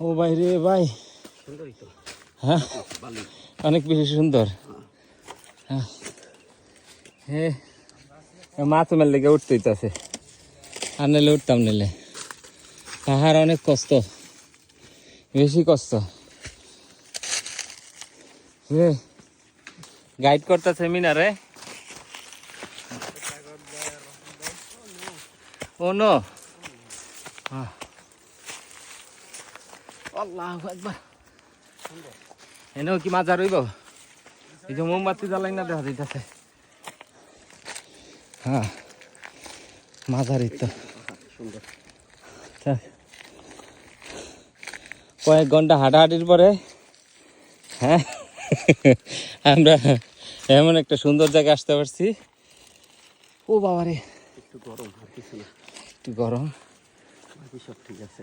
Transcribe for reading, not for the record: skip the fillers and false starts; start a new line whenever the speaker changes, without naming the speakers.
ও ভাই রে ভাই, হ্যাঁ অনেক বেশি সুন্দর। হ্যাঁ মাছ মেল লেগে উঠতেই আছে, আর নাহলে উঠতাম নিলে। পাহাড় অনেক কষ্ট, বেশি কষ্ট। গাইড করতেছে মিনারে। ও নো, আল্লাহু আকবার। এনেও কি মাছ রইব? এই যে মোমবাতি জ্বালাই না দেখা যাইতেছে। হ্যাঁ মাঝারি তো কয়েক ঘন্টা হাঁটাহাঁটির পরে হ্যাঁ আমরা এমন একটা সুন্দর জায়গায় আসতে পারছি। ও বাবারে,
একটু গরম আর কিছু না,
একটু গরম,
বাকি সব ঠিক আছে।